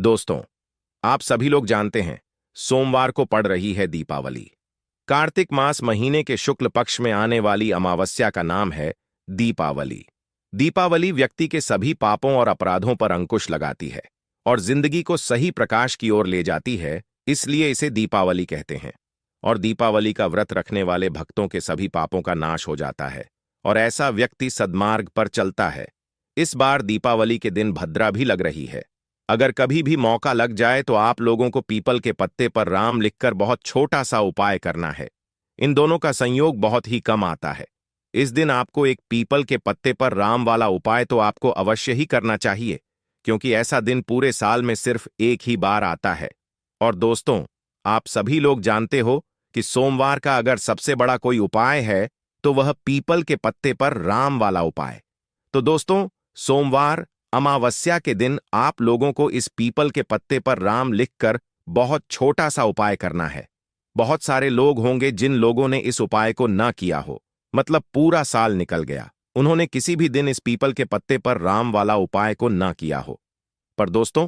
दोस्तों, आप सभी लोग जानते हैं सोमवार को पड़ रही है दीपावली। कार्तिक मास महीने के शुक्ल पक्ष में आने वाली अमावस्या का नाम है दीपावली। दीपावली व्यक्ति के सभी पापों और अपराधों पर अंकुश लगाती है और जिंदगी को सही प्रकाश की ओर ले जाती है, इसलिए इसे दीपावली कहते हैं। और दीपावली का व्रत रखने वाले भक्तों के सभी पापों का नाश हो जाता है और ऐसा व्यक्ति सद्मार्ग पर चलता है। इस बार दीपावली के दिन भद्रा भी लग रही है। अगर कभी भी मौका लग जाए तो आप लोगों को पीपल के पत्ते पर राम लिखकर बहुत छोटा सा उपाय करना है। इन दोनों का संयोग बहुत ही कम आता है। इस दिन आपको एक पीपल के पत्ते पर राम वाला उपाय तो आपको अवश्य ही करना चाहिए, क्योंकि ऐसा दिन पूरे साल में सिर्फ एक ही बार आता है। और दोस्तों, आप सभी लोग जानते हो कि सोमवार का अगर सबसे बड़ा कोई उपाय है तो वह पीपल के पत्ते पर राम वाला उपाय। तो दोस्तों, सोमवार अमावस्या के दिन आप लोगों को इस पीपल के पत्ते पर राम लिखकर बहुत छोटा सा उपाय करना है। बहुत सारे लोग होंगे जिन लोगों ने इस उपाय को ना किया हो, मतलब पूरा साल निकल गया, उन्होंने किसी भी दिन इस पीपल के पत्ते पर राम वाला उपाय को ना किया हो। पर दोस्तों,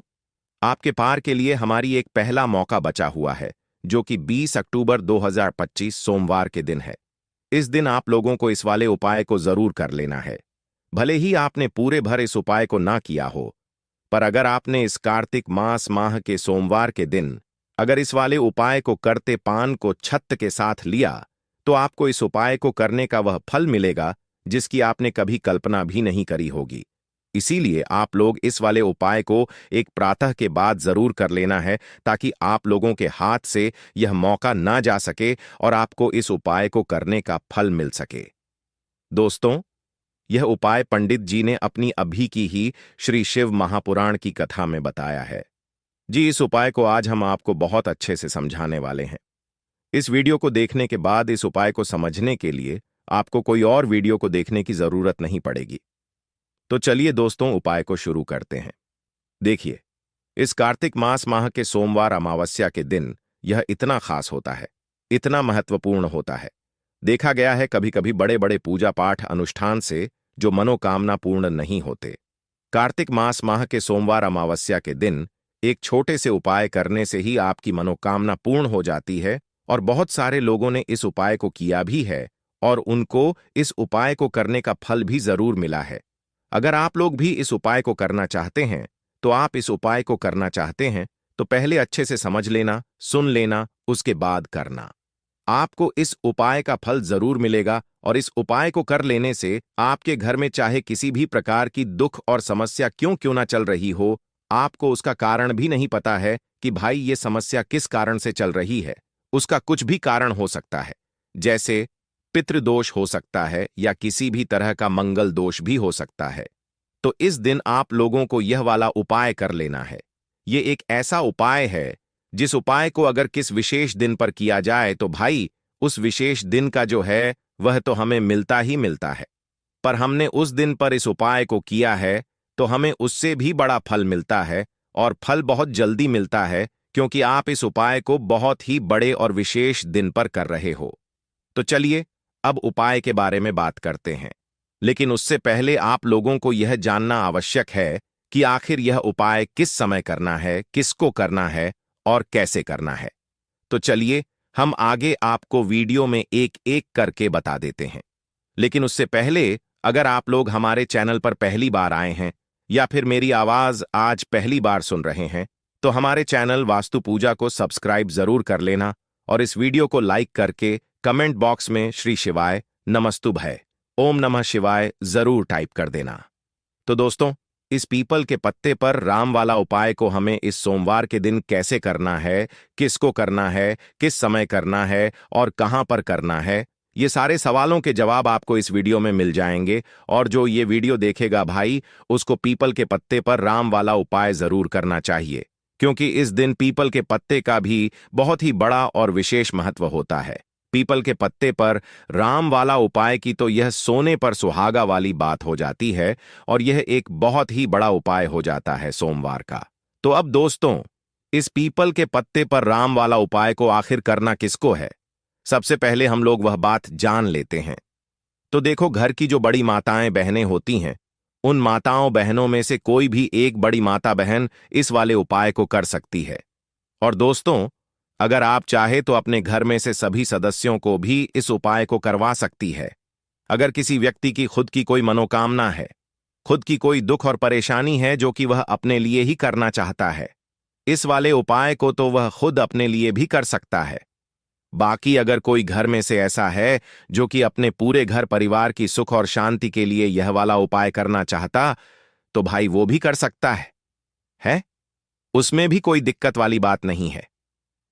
आपके पार के लिए हमारी एक पहला मौका बचा हुआ है, जो कि 20 अक्टूबर 2025 सोमवार के दिन है। इस दिन आप लोगों को इस वाले उपाय को जरूर कर लेना है। भले ही आपने पूरे भर इस उपाय को ना किया हो, पर अगर आपने इस कार्तिक माह के सोमवार के दिन अगर इस वाले उपाय को करते पान को छत्त के साथ लिया, तो आपको इस उपाय को करने का वह फल मिलेगा जिसकी आपने कभी कल्पना भी नहीं करी होगी। इसीलिए आप लोग इस वाले उपाय को एक प्रातः के बाद जरूर कर लेना है, ताकि आप लोगों के हाथ से यह मौका ना जा सके और आपको इस उपाय को करने का फल मिल सके। दोस्तों, यह उपाय पंडित जी ने अपनी अभी की ही श्री शिव महापुराण की कथा में बताया है। जी, इस उपाय को आज हम आपको बहुत अच्छे से समझाने वाले हैं। इस वीडियो को देखने के बाद इस उपाय को समझने के लिए आपको कोई और वीडियो को देखने की जरूरत नहीं पड़ेगी। तो चलिए दोस्तों, उपाय को शुरू करते हैं। देखिए, इस कार्तिक माह के सोमवार अमावस्या के दिन यह इतना खास होता है, इतना महत्वपूर्ण होता है। देखा गया है कभी कभी बड़े बड़े पूजा पाठ अनुष्ठान से जो मनोकामना पूर्ण नहीं होते। कार्तिक माह के सोमवार अमावस्या के दिन एक छोटे से उपाय करने से ही आपकी मनोकामना पूर्ण हो जाती है और बहुत सारे लोगों ने इस उपाय को किया भी है और उनको इस उपाय को करने का फल भी जरूर मिला है। अगर आप लोग भी इस उपाय को करना चाहते हैं, तो आप इस उपाय को करना चाहते हैं तो पहले अच्छे से समझ लेना, सुन लेना, उसके बाद करना। आपको इस उपाय का फल जरूर मिलेगा और इस उपाय को कर लेने से आपके घर में चाहे किसी भी प्रकार की दुख और समस्या क्यों क्यों ना चल रही हो, आपको उसका कारण भी नहीं पता है कि भाई ये समस्या किस कारण से चल रही है। उसका कुछ भी कारण हो सकता है, जैसे पितृदोष हो सकता है या किसी भी तरह का मंगल दोष भी हो सकता है। तो इस दिन आप लोगों को यह वाला उपाय कर लेना है। ये एक ऐसा उपाय है जिस उपाय को अगर किस विशेष दिन पर किया जाए तो भाई उस विशेष दिन का जो है वह तो हमें मिलता ही मिलता है। पर हमने उस दिन पर इस उपाय को किया है तो हमें उससे भी बड़ा फल मिलता है, और फल बहुत जल्दी मिलता है, क्योंकि आप इस उपाय को बहुत ही बड़े और विशेष दिन पर कर रहे हो। तो चलिए अब उपाय के बारे में बात करते हैं, लेकिन उससे पहले आप लोगों को यह जानना आवश्यक है कि आखिर यह उपाय किस समय करना है, किसको करना है और कैसे करना है। तो चलिए हम आगे आपको वीडियो में एक एक करके बता देते हैं। लेकिन उससे पहले, अगर आप लोग हमारे चैनल पर पहली बार आए हैं या फिर मेरी आवाज आज पहली बार सुन रहे हैं, तो हमारे चैनल वास्तु पूजा को सब्सक्राइब जरूर कर लेना और इस वीडियो को लाइक करके कमेंट बॉक्स में श्री शिवाय, नमस्तुभय, ओम नमः शिवाय जरूर टाइप कर देना। तो दोस्तों, इस पीपल के पत्ते पर राम वाला उपाय को हमें इस सोमवार के दिन कैसे करना है, किसको करना है, किस समय करना है और कहां पर करना है, ये सारे सवालों के जवाब आपको इस वीडियो में मिल जाएंगे। और जो ये वीडियो देखेगा भाई, उसको पीपल के पत्ते पर राम वाला उपाय जरूर करना चाहिए, क्योंकि इस दिन पीपल के पत्ते का भी बहुत ही बड़ा और विशेष महत्व होता है। पीपल के पत्ते पर राम वाला उपाय की तो यह सोने पर सुहागा वाली बात हो जाती है और यह एक बहुत ही बड़ा उपाय हो जाता है सोमवार का। तो अब दोस्तों, इस पीपल के पत्ते पर राम वाला उपाय को आखिर करना किसको है, सबसे पहले हम लोग वह बात जान लेते हैं। तो देखो, घर की जो बड़ी माताएं बहनें होती हैं, उन माताओं बहनों में से कोई भी एक बड़ी माता बहन इस वाले उपाय को कर सकती है। और दोस्तों, अगर आप चाहे तो अपने घर में से सभी सदस्यों को भी इस उपाय को करवा सकती है। अगर किसी व्यक्ति की खुद की कोई मनोकामना है, खुद की कोई दुख और परेशानी है जो कि वह अपने लिए ही करना चाहता है, इस वाले उपाय को तो वह खुद अपने लिए भी कर सकता है। बाकी अगर कोई घर में से ऐसा है जो कि अपने पूरे घर परिवार की सुख और शांति के लिए यह वाला उपाय करना चाहता, तो भाई वो भी कर सकता है? उसमें भी कोई दिक्कत वाली बात नहीं है।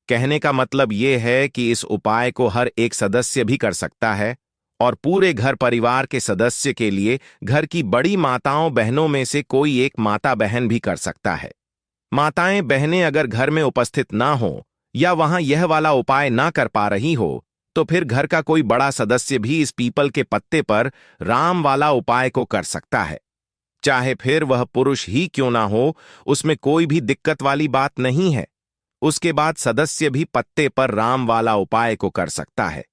कहने का मतलब यह है कि इस उपाय को हर एक सदस्य भी कर सकता है और पूरे घर परिवार के सदस्य के लिए घर की बड़ी माताओं बहनों में से कोई एक माता बहन भी कर सकता है। माताएं बहनें अगर घर में उपस्थित ना हो या वहां यह वाला उपाय ना कर पा रही हो, तो फिर घर का कोई बड़ा सदस्य भी इस पीपल के पत्ते पर राम वाला उपाय को कर सकता है। चाहे फिर वह पुरुष ही क्यों ना हो, उसमें कोई भी दिक्कत वाली बात नहीं है। उसके बाद सदस्य भी पत्ते पर राम वाला उपाय को कर सकता है।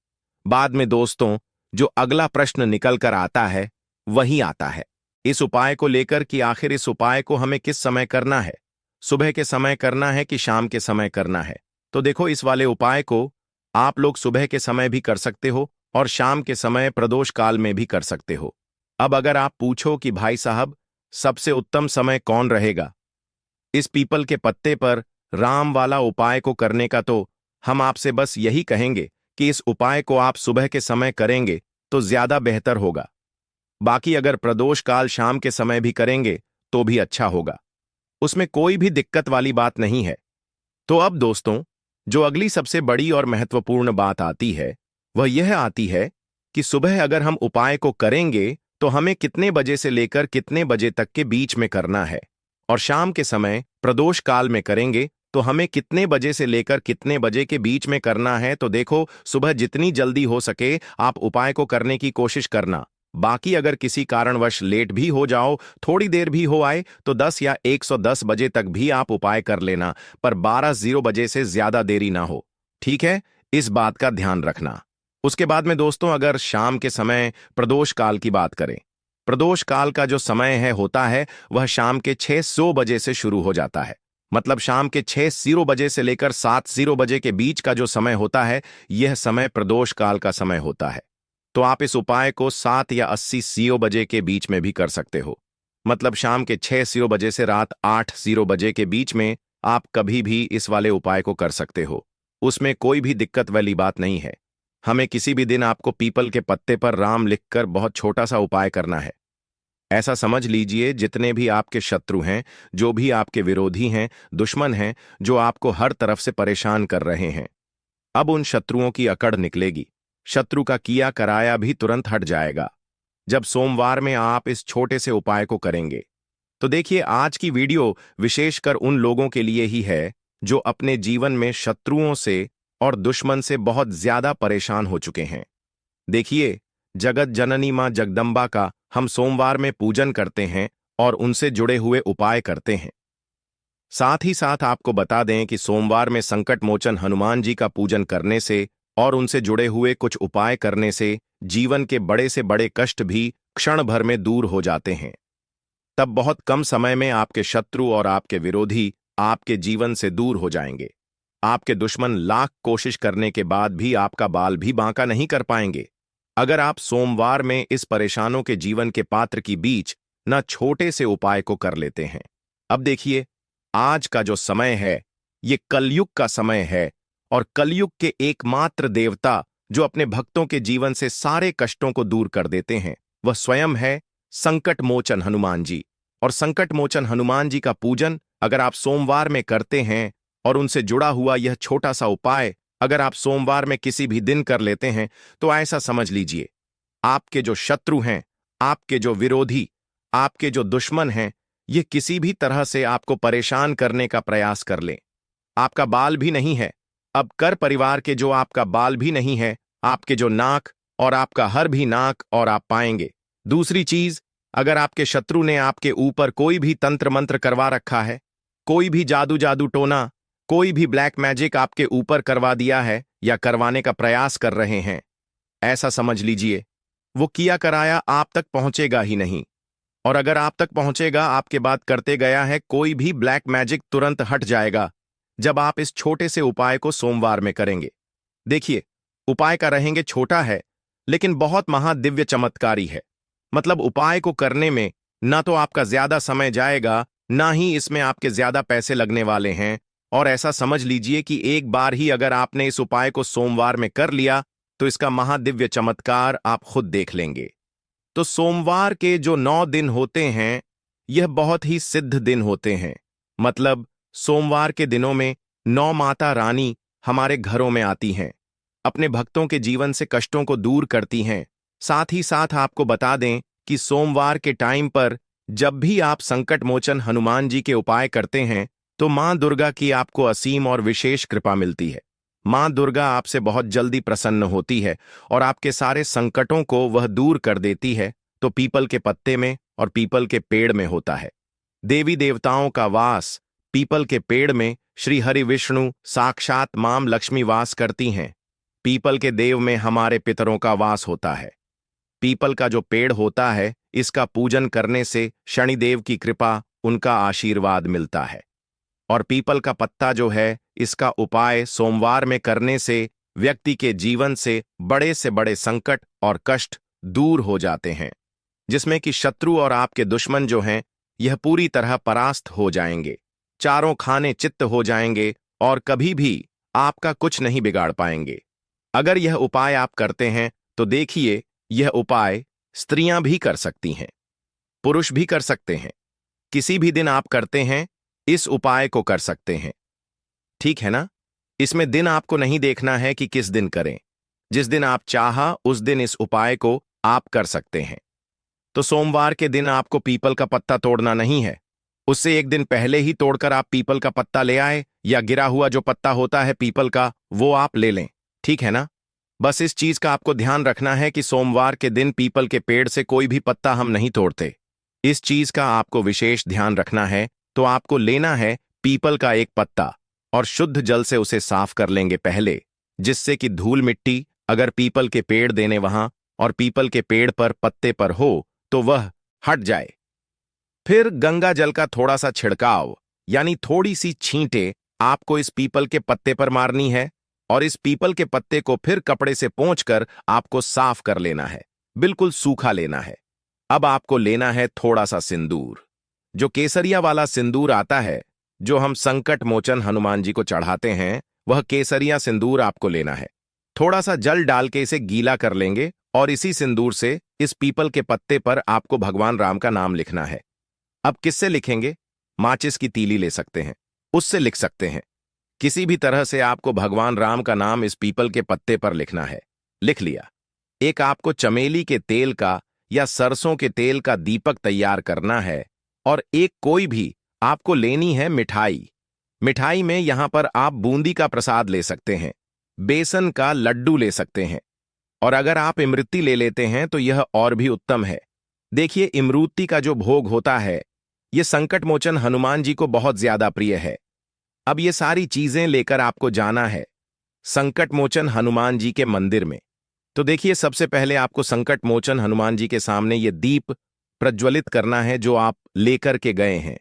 बाद में दोस्तों, जो अगला प्रश्न निकल कर आता है वही आता है इस उपाय को लेकर कि आखिर इस उपाय को हमें किस समय करना है, सुबह के समय करना है कि शाम के समय करना है। तो देखो, इस वाले उपाय को आप लोग सुबह के समय भी कर सकते हो और शाम के समय प्रदोष काल में भी कर सकते हो। अब अगर आप पूछो कि भाई साहब, सबसे उत्तम समय कौन रहेगा इस पीपल के पत्ते पर राम वाला उपाय को करने का, तो हम आपसे बस यही कहेंगे कि इस उपाय को आप सुबह के समय करेंगे तो ज्यादा बेहतर होगा। बाकी अगर प्रदोष काल शाम के समय भी करेंगे तो भी अच्छा होगा, उसमें कोई भी दिक्कत वाली बात नहीं है। तो अब दोस्तों, जो अगली सबसे बड़ी और महत्वपूर्ण बात आती है वह यह आती है कि सुबह अगर हम उपाय को करेंगे तो हमें कितने बजे से लेकर कितने बजे तक के बीच में करना है, और शाम के समय प्रदोष काल में करेंगे तो हमें कितने बजे से लेकर कितने बजे के बीच में करना है। तो देखो, सुबह जितनी जल्दी हो सके आप उपाय को करने की कोशिश करना। बाकी अगर किसी कारणवश लेट भी हो जाओ, थोड़ी देर भी हो आए, तो 10 या 110 बजे तक भी आप उपाय कर लेना, पर 12 बजे से ज्यादा देरी ना हो। ठीक है, इस बात का ध्यान रखना। उसके बाद में दोस्तों, अगर शाम के समय प्रदोष काल की बात करें, प्रदोष काल का जो समय होता है वह शाम के 6:00 बजे से शुरू हो जाता है। मतलब शाम के 6:00 बजे से लेकर 7:00 बजे के बीच का जो समय होता है, यह समय प्रदोष काल का समय होता है। तो आप इस उपाय को 7 या 80 बजे के बीच में भी कर सकते हो। मतलब शाम के 6:00 बजे से रात 8:00 बजे के बीच में आप कभी भी इस वाले उपाय को कर सकते हो। उसमें कोई भी दिक्कत वाली बात नहीं है। हमें किसी भी दिन आपको पीपल के पत्ते पर राम लिखकर बहुत छोटा सा उपाय करना है। ऐसा समझ लीजिए, जितने भी आपके शत्रु हैं, जो भी आपके विरोधी हैं, दुश्मन हैं, जो आपको हर तरफ से परेशान कर रहे हैं, अब उन शत्रुओं की अकड़ निकलेगी। शत्रु का किया कराया भी तुरंत हट जाएगा जब सोमवार में आप इस छोटे से उपाय को करेंगे। तो देखिए, आज की वीडियो विशेषकर उन लोगों के लिए ही है जो अपने जीवन में शत्रुओं से और दुश्मन से बहुत ज्यादा परेशान हो चुके हैं। देखिए, जगत जननी मां जगदम्बा का हम सोमवार में पूजन करते हैं और उनसे जुड़े हुए उपाय करते हैं। साथ ही साथ आपको बता दें कि सोमवार में संकट मोचन हनुमान जी का पूजन करने से और उनसे जुड़े हुए कुछ उपाय करने से जीवन के बड़े से बड़े कष्ट भी क्षण भर में दूर हो जाते हैं। तब बहुत कम समय में आपके शत्रु और आपके विरोधी आपके जीवन से दूर हो जाएंगे। आपके दुश्मन लाख कोशिश करने के बाद भी आपका बाल भी बांका नहीं कर पाएंगे, अगर आप सोमवार में इस परेशानों के जीवन के पात्र की बीच न छोटे से उपाय को कर लेते हैं। अब देखिए, आज का जो समय है ये कलयुग का समय है, और कलयुग के एकमात्र देवता जो अपने भक्तों के जीवन से सारे कष्टों को दूर कर देते हैं वह स्वयं है संकट मोचन हनुमान जी। और संकट मोचन हनुमान जी का पूजन अगर आप सोमवार में करते हैं और उनसे जुड़ा हुआ यह छोटा सा उपाय अगर आप सोमवार में किसी भी दिन कर लेते हैं, तो ऐसा समझ लीजिए, आपके जो शत्रु हैं, आपके जो विरोधी, आपके जो दुश्मन हैं, ये किसी भी तरह से आपको परेशान करने का प्रयास कर लें। आपका बाल भी नहीं है, अब कर परिवार के जो आपका बाल भी नहीं है, आपके जो नाक और आपका हर भी नाक और आप पाएंगे। दूसरी चीज, अगर आपके शत्रु ने आपके ऊपर कोई भी तंत्र मंत्र करवा रखा है, कोई भी जादू जादू टोना, कोई भी ब्लैक मैजिक आपके ऊपर करवा दिया है या करवाने का प्रयास कर रहे हैं, ऐसा समझ लीजिए वो किया कराया आप तक पहुंचेगा ही नहीं। और अगर आप तक पहुंचेगा, आपके बाद करते गया है कोई भी ब्लैक मैजिक तुरंत हट जाएगा जब आप इस छोटे से उपाय को सोमवार में करेंगे। देखिए, उपाय का रहेंगे छोटा है लेकिन बहुत महादिव्य चमत्कारी है। मतलब उपाय को करने में ना तो आपका ज्यादा समय जाएगा, ना ही इसमें आपके ज्यादा पैसे लगने वाले हैं। और ऐसा समझ लीजिए कि एक बार ही अगर आपने इस उपाय को सोमवार में कर लिया तो इसका महादिव्य चमत्कार आप खुद देख लेंगे। तो सोमवार के जो 9 दिन होते हैं, यह बहुत ही सिद्ध दिन होते हैं। मतलब सोमवार के दिनों में 9 माता रानी हमारे घरों में आती हैं, अपने भक्तों के जीवन से कष्टों को दूर करती हैं। साथ ही साथ आपको बता दें कि सोमवार के टाइम पर जब भी आप संकट मोचन हनुमान जी के उपाय करते हैं तो मां दुर्गा की आपको असीम और विशेष कृपा मिलती है। मां दुर्गा आपसे बहुत जल्दी प्रसन्न होती है और आपके सारे संकटों को वह दूर कर देती है। तो पीपल के पत्ते में और पीपल के पेड़ में होता है। देवी देवताओं का वास पीपल के पेड़ में श्री हरि विष्णु साक्षात मां लक्ष्मी वास करती हैं। पीपल के देव में हमारे पितरों का वास होता है। पीपल का जो पेड़ होता है, इसका पूजन करने से शनिदेव की कृपा, उनका आशीर्वाद मिलता है। और पीपल का पत्ता जो है, इसका उपाय सोमवार में करने से व्यक्ति के जीवन से बड़े संकट और कष्ट दूर हो जाते हैं, जिसमें कि शत्रु और आपके दुश्मन जो हैं, यह पूरी तरह परास्त हो जाएंगे, चारों खाने चित्त हो जाएंगे और कभी भी आपका कुछ नहीं बिगाड़ पाएंगे। अगर यह उपाय आप करते हैं तो देखिए, यह उपाय स्त्रियां भी कर सकती हैं, पुरुष भी कर सकते हैं। किसी भी दिन आप करते हैं, इस उपाय को कर सकते हैं। ठीक है ना? इसमें दिन आपको नहीं देखना है कि किस दिन करें। जिस दिन आप चाहा उस दिन इस उपाय को आप कर सकते हैं। तो सोमवार के दिन आपको पीपल का पत्ता तोड़ना नहीं है। उससे एक दिन पहले ही तोड़कर आप पीपल का पत्ता ले आए, या गिरा हुआ जो पत्ता होता है पीपल का, वो आप ले लें। ठीक है ना? बस इस चीज का आपको ध्यान रखना है कि सोमवार के दिन पीपल के पेड़ से कोई भी पत्ता हम नहीं तोड़ते। इस चीज का आपको विशेष ध्यान रखना है। तो आपको लेना है पीपल का एक पत्ता और शुद्ध जल से उसे साफ कर लेंगे पहले, जिससे कि धूल मिट्टी अगर पीपल के पेड़ देने वहां और पीपल के पेड़ पर पत्ते पर हो तो वह हट जाए। फिर गंगा जल का थोड़ा सा छिड़काव, यानी थोड़ी सी छींटे आपको इस पीपल के पत्ते पर मारनी है और इस पीपल के पत्ते को फिर कपड़े से पोंछकर आपको साफ कर लेना है, बिल्कुल सूखा लेना है। अब आपको लेना है थोड़ा सा सिंदूर, जो केसरिया वाला सिंदूर आता है, जो हम संकट मोचन हनुमान जी को चढ़ाते हैं, वह केसरिया सिंदूर आपको लेना है। थोड़ा सा जल डाल के इसे गीला कर लेंगे और इसी सिंदूर से इस पीपल के पत्ते पर आपको भगवान राम का नाम लिखना है। अब किससे लिखेंगे? माचिस की तीली ले सकते हैं, उससे लिख सकते हैं। किसी भी तरह से आपको भगवान राम का नाम इस पीपल के पत्ते पर लिखना है। लिख लिया। एक आपको चमेली के तेल का या सरसों के तेल का दीपक तैयार करना है और एक कोई भी आपको लेनी है मिठाई। मिठाई में यहां पर आप बूंदी का प्रसाद ले सकते हैं, बेसन का लड्डू ले सकते हैं, और अगर आप इमरती ले लेते हैं तो यह और भी उत्तम है। देखिए, इमरती का जो भोग होता है, यह संकट मोचन हनुमान जी को बहुत ज्यादा प्रिय है। अब ये सारी चीजें लेकर आपको जाना है संकट मोचन हनुमान जी के मंदिर में। तो देखिए, सबसे पहले आपको संकट मोचन हनुमान जी के सामने ये दीप प्रज्वलित करना है जो आप लेकर के गए हैं।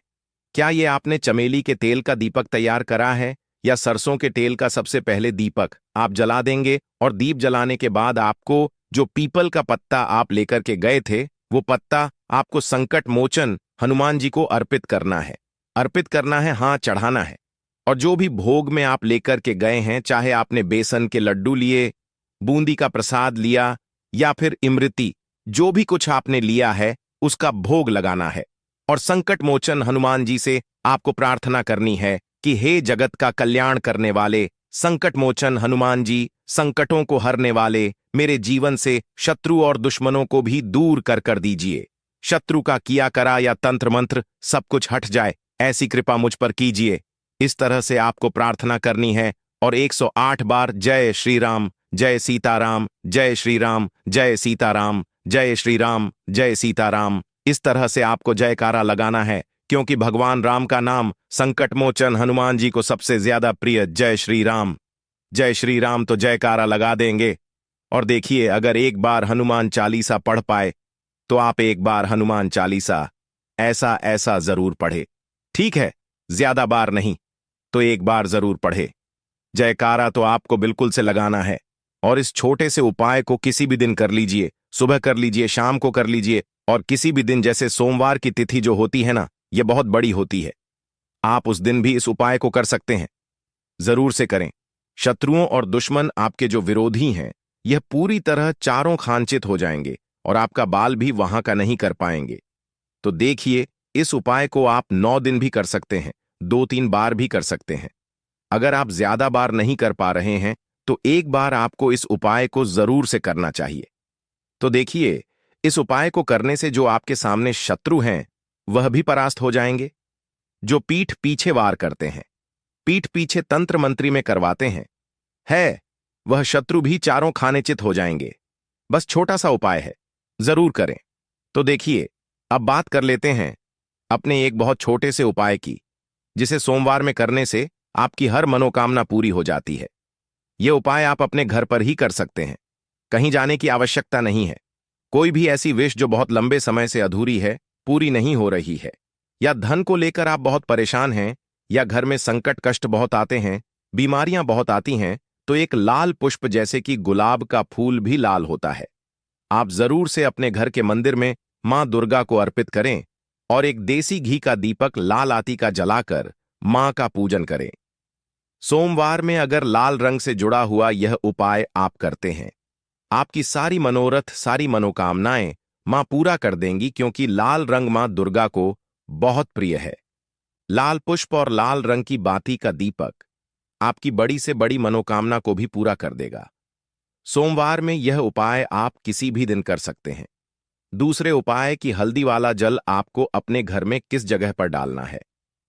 क्या ये आपने चमेली के तेल का दीपक तैयार करा है या सरसों के तेल का? सबसे पहले दीपक आप जला देंगे और दीप जलाने के बाद आपको जो पीपल का पत्ता आप लेकर के गए थे, वो पत्ता आपको संकट मोचन हनुमान जी को अर्पित करना है। अर्पित करना है, हाँ, चढ़ाना है। और जो भी भोग में आप लेकर के गए हैं, चाहे आपने बेसन के लड्डू लिए, बूंदी का प्रसाद लिया या फिर इमरती, जो भी कुछ आपने लिया है उसका भोग लगाना है। और संकट मोचन हनुमान जी से आपको प्रार्थना करनी है कि हे जगत का कल्याण करने वाले संकट मोचन हनुमान जी, संकटों को हरने वाले, मेरे जीवन से शत्रु और दुश्मनों को भी दूर कर दीजिए। शत्रु का किया करा या तंत्र मंत्र सब कुछ हट जाए, ऐसी कृपा मुझ पर कीजिए। इस तरह से आपको प्रार्थना करनी है और 108 बार जय श्री राम, जय सीताराम, जय श्री राम, जय सीताराम, जय श्री राम, जय सीताराम, इस तरह से आपको जयकारा लगाना है, क्योंकि भगवान राम का नाम संकट मोचन हनुमान जी को सबसे ज्यादा प्रिय। जय श्री राम, जय श्री राम, तो जयकारा लगा देंगे। और देखिए, अगर एक बार हनुमान चालीसा पढ़ पाए तो आप एक बार हनुमान चालीसा ऐसा ऐसा जरूर पढ़े। ठीक है, ज्यादा बार नहीं तो एक बार जरूर पढ़े। जयकारा तो आपको बिल्कुल से लगाना है, और इस छोटे से उपाय को किसी भी दिन कर लीजिए, सुबह कर लीजिए, शाम को कर लीजिए, और किसी भी दिन, जैसे सोमवार की तिथि जो होती है ना, यह बहुत बड़ी होती है, आप उस दिन भी इस उपाय को कर सकते हैं। जरूर से करें। शत्रुओं और दुश्मन, आपके जो विरोधी हैं, यह पूरी तरह चारों खांचित हो जाएंगे और आपका बाल भी वहां का नहीं कर पाएंगे। तो देखिए, इस उपाय को आप 9 दिन भी कर सकते हैं, 2-3 बार भी कर सकते हैं। अगर आप ज्यादा बार नहीं कर पा रहे हैं तो एक बार आपको इस उपाय को जरूर से करना चाहिए। तो देखिए, इस उपाय को करने से जो आपके सामने शत्रु हैं वह भी परास्त हो जाएंगे। जो पीठ पीछे वार करते हैं, पीठ पीछे तंत्र मंत्री में करवाते हैं, वह शत्रु भी चारों खाने चित हो जाएंगे। बस छोटा सा उपाय है, जरूर करें। तो देखिए, अब बात कर लेते हैं अपने एक बहुत छोटे से उपाय की, जिसे सोमवार में करने से आपकी हर मनोकामना पूरी हो जाती है। यह उपाय आप अपने घर पर ही कर सकते हैं, कहीं जाने की आवश्यकता नहीं है। कोई भी ऐसी विश जो बहुत लंबे समय से अधूरी है, पूरी नहीं हो रही है, या धन को लेकर आप बहुत परेशान हैं, या घर में संकट कष्ट बहुत आते हैं, बीमारियां बहुत आती हैं, तो एक लाल पुष्प जैसे कि गुलाब का फूल भी लाल होता है, आप जरूर से अपने घर के मंदिर में मां दुर्गा को अर्पित करें और एक देसी घी का दीपक लाल आती का जलाकर मां का पूजन करें। सोमवार में अगर लाल रंग से जुड़ा हुआ यह उपाय आप करते हैं, आपकी सारी मनोरथ, सारी मनोकामनाएं मां पूरा कर देंगी, क्योंकि लाल रंग मां दुर्गा को बहुत प्रिय है। लाल पुष्प और लाल रंग की बाती का दीपक आपकी बड़ी से बड़ी मनोकामना को भी पूरा कर देगा। सोमवार में यह उपाय आप किसी भी दिन कर सकते हैं। दूसरे उपाय की हल्दी वाला जल आपको अपने घर में किस जगह पर डालना है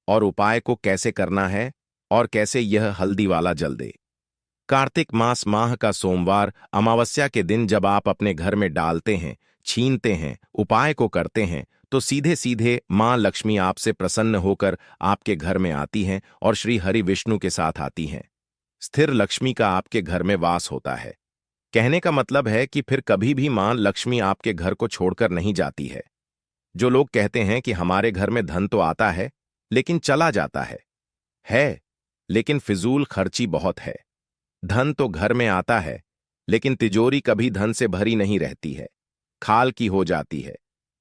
और उपाय को कैसे करना है और कैसे यह हल्दी वाला जल दे। कार्तिक मास माह का सोमवार अमावस्या के दिन जब आप अपने घर में डालते हैं, छीनते हैं, उपाय को करते हैं, तो सीधे सीधे मां लक्ष्मी आपसे प्रसन्न होकर आपके घर में आती हैं और श्री हरि विष्णु के साथ आती हैं। स्थिर लक्ष्मी का आपके घर में वास होता है। कहने का मतलब है कि फिर कभी भी मां लक्ष्मी आपके घर को छोड़कर नहीं जाती है। जो लोग कहते हैं कि हमारे घर में धन तो आता है लेकिन चला जाता है, लेकिन फिजूल खर्ची बहुत है। धन तो घर में आता है, लेकिन तिजोरी कभी धन से भरी नहीं रहती है, खाल की हो जाती है।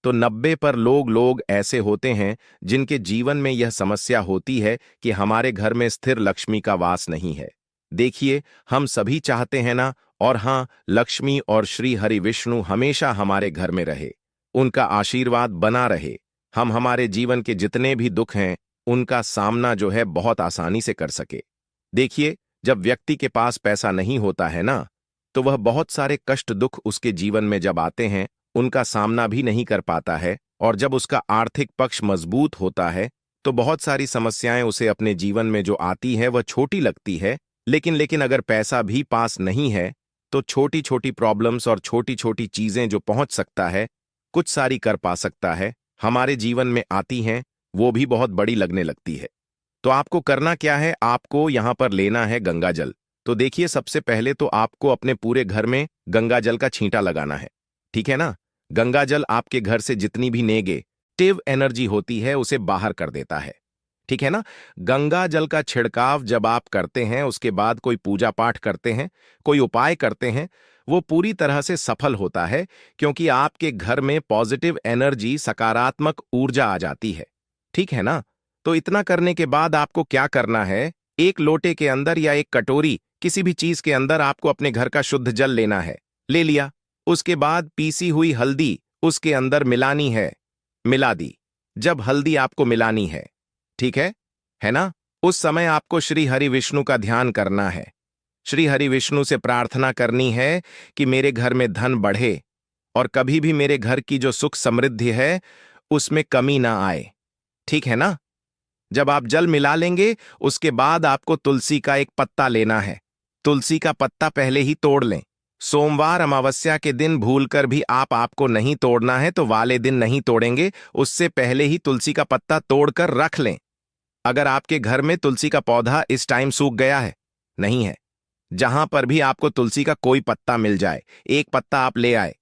तो 90 पर लोग ऐसे होते हैं जिनके जीवन में यह समस्या होती है कि हमारे घर में स्थिर लक्ष्मी का वास नहीं है। देखिए, हम सभी चाहते हैं ना, और हां, लक्ष्मी और श्री हरि विष्णु हमेशा हमारे घर में रहे, उनका आशीर्वाद बना रहे, हम हमारे जीवन के जितने भी दुख हैं उनका सामना जो है बहुत आसानी से कर सके। देखिए, जब व्यक्ति के पास पैसा नहीं होता है ना, तो वह बहुत सारे कष्ट दुख उसके जीवन में जब आते हैं उनका सामना भी नहीं कर पाता है, और जब उसका आर्थिक पक्ष मजबूत होता है तो बहुत सारी समस्याएं उसे अपने जीवन में जो आती है वह छोटी लगती है। लेकिन अगर पैसा भी पास नहीं है तो छोटी छोटी प्रॉब्लम्स और छोटी छोटी चीजें जो पहुंच सकता है, कुछ सारी कर पा सकता है, हमारे जीवन में आती हैं, वो भी बहुत बड़ी लगने लगती है। तो आपको करना क्या है, आपको यहां पर लेना है गंगा जल। तो देखिए, सबसे पहले तो आपको अपने पूरे घर में गंगा जल का छींटा लगाना है, ठीक है ना। गंगा जल आपके घर से जितनी भी नेगेटिव एनर्जी होती है उसे बाहर कर देता है, ठीक है ना। गंगा जल का छिड़काव जब आप करते हैं, उसके बाद कोई पूजा पाठ करते हैं, कोई उपाय करते हैं, वो पूरी तरह से सफल होता है, क्योंकि आपके घर में पॉजिटिव एनर्जी, सकारात्मक ऊर्जा आ जाती है, ठीक है ना। तो इतना करने के बाद आपको क्या करना है, एक लोटे के अंदर या एक कटोरी, किसी भी चीज के अंदर आपको अपने घर का शुद्ध जल लेना है। ले लिया, उसके बाद पीसी हुई हल्दी उसके अंदर मिलानी है, मिला दी। जब हल्दी आपको मिलानी है, ठीक है ना, उस समय आपको श्री हरि विष्णु का ध्यान करना है। श्री हरि विष्णु से प्रार्थना करनी है कि मेरे घर में धन बढ़े और कभी भी मेरे घर की जो सुख समृद्धि है उसमें कमी ना आए, ठीक है ना। जब आप जल मिला लेंगे, उसके बाद आपको तुलसी का एक पत्ता लेना है। तुलसी का पत्ता पहले ही तोड़ लें। सोमवार अमावस्या के दिन भूलकर भी आपको नहीं तोड़ना है तो वाले दिन नहीं तोड़ेंगे, उससे पहले ही तुलसी का पत्ता तोड़कर रख लें। अगर आपके घर में तुलसी का पौधा इस टाइम सूख गया है, नहीं है, जहां पर भी आपको तुलसी का कोई पत्ता मिल जाए, एक पत्ता आप ले आए,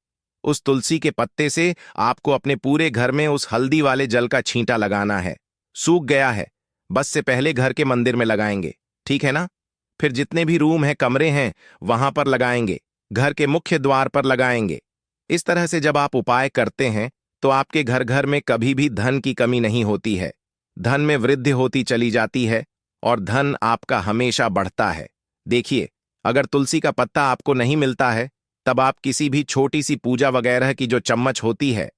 उस तुलसी के पत्ते से आपको अपने पूरे घर में उस हल्दी वाले जल का छींटा लगाना है। सूख गया है, बस से पहले घर के मंदिर में लगाएंगे, ठीक है ना? फिर जितने भी रूम हैं, कमरे हैं, वहां पर लगाएंगे, घर के मुख्य द्वार पर लगाएंगे। इस तरह से जब आप उपाय करते हैं तो आपके घर घर में कभी भी धन की कमी नहीं होती है। धन में वृद्धि होती चली जाती है और धन आपका हमेशा बढ़ता है। देखिए, अगर तुलसी का पत्ता आपको नहीं मिलता है, तब आप किसी भी छोटी सी पूजा वगैरह की जो चम्मच होती है,